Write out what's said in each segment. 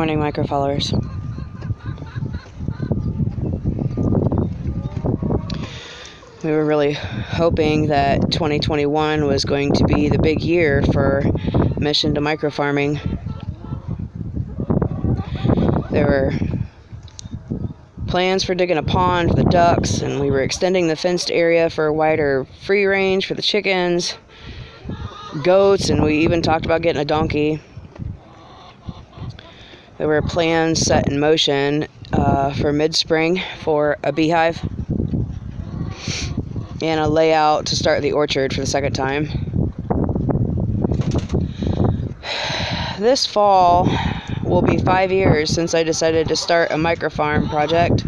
morning, microfollowers. We were really hoping that 2021 was going to be the big year for Mission to Microfarming. There were plans for digging a pond for the ducks, and we were extending the fenced area for a wider free range for the chickens, goats, and we even talked about getting a donkey. There were plans set in motion for mid-spring for a beehive and a layout to start the orchard for the second time. This fall will be 5 years since I decided to start a microfarm project.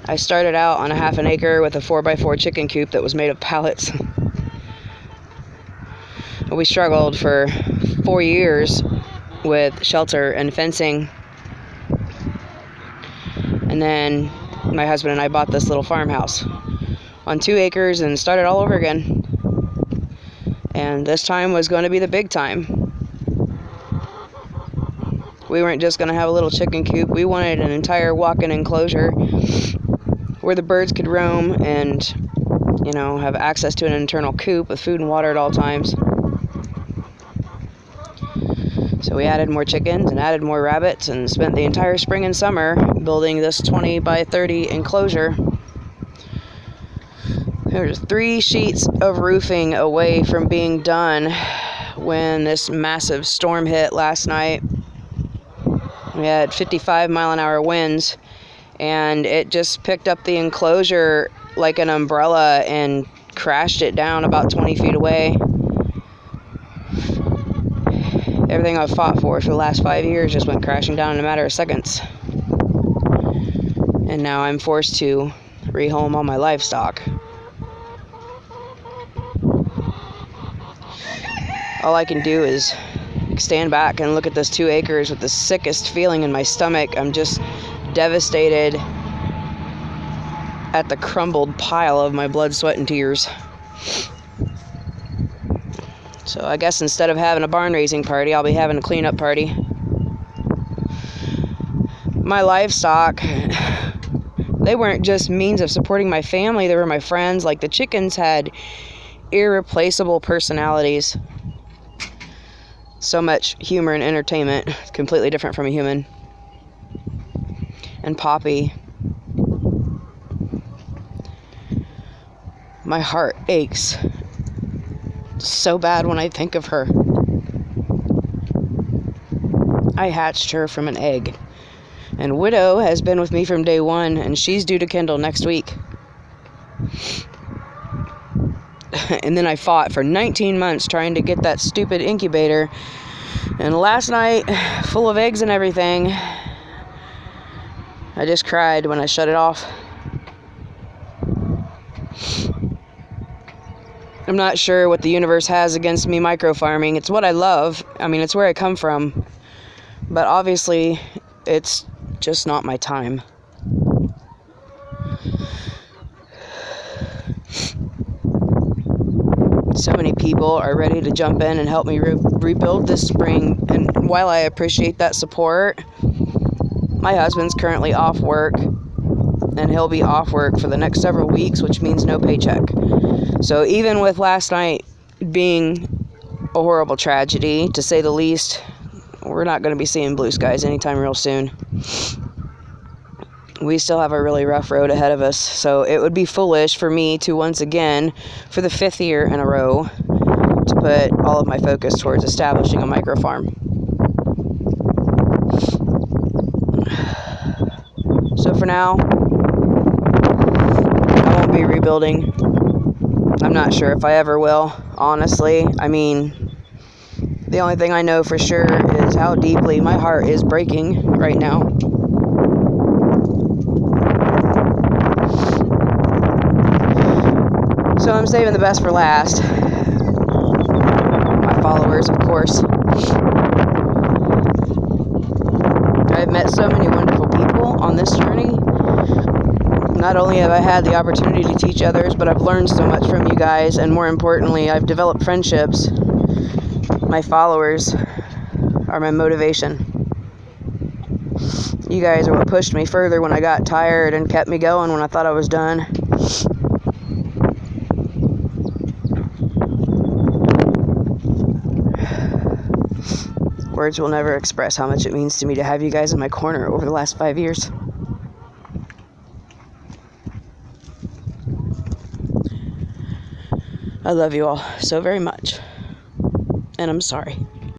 I started out on a half an acre with a 4x4 chicken coop that was made of pallets. We struggled for 4 years with shelter and fencing. And then my husband and I bought this little farmhouse on 2 acres and started all over again. And this time was going to be the big time. We weren't just going to have a little chicken coop. We wanted an entire walk-in enclosure where the birds could roam and, have access to an internal coop with food and water at all times. So we added more chickens and added more rabbits and spent the entire spring and summer building this 20 by 30 enclosure. There was 3 sheets of roofing away from being done when this massive storm hit last night. We had 55-mile-an-hour winds, and it just picked up the enclosure like an umbrella and crashed it down about 20 feet away. Everything I've fought for the last 5 years just went crashing down in a matter of seconds. And now I'm forced to rehome all my livestock. All I can do is stand back and look at this 2 acres with the sickest feeling in my stomach. I'm just devastated at the crumbled pile of my blood, sweat, and tears. So I guess instead of having a barn raising party, I'll be having a cleanup party. My livestock, they weren't just means of supporting my family, they were my friends. Like, the chickens had irreplaceable personalities. So much humor and entertainment, completely different from a human. And Poppy, my heart aches so bad when I think of her. I hatched her from an egg, and Widow has been with me from day one, and she's due to kindle next week. And then I fought for 19 months trying to get that stupid incubator. And last night, full of eggs and everything, I just cried when I shut it off. I'm not sure what the universe has against me microfarming. It's what I love. It's where I come from. But obviously, it's just not my time. So many people are ready to jump in and help me rebuild this spring, and while I appreciate that support, my husband's currently off work, and he'll be off work for the next several weeks, which means no paycheck. So even with last night being a horrible tragedy, to say the least, we're not going to be seeing blue skies anytime real soon. We still have a really rough road ahead of us, so it would be foolish for me to once again, for the 5th year in a row, to put all of my focus towards establishing a microfarm. So for now, I won't be rebuilding. I'm not sure if I ever will, honestly. The only thing I know for sure is how deeply my heart is breaking right now. So I'm saving the best for last. My followers, of course. I've met so many wonderful people on this journey. Not only have I had the opportunity to teach others, but I've learned so much from you guys, and more importantly, I've developed friendships. My followers are my motivation. You guys are what pushed me further when I got tired and kept me going when I thought I was done. Words will never express how much it means to me to have you guys in my corner over the last 5 years. I love you all so very much. And I'm sorry.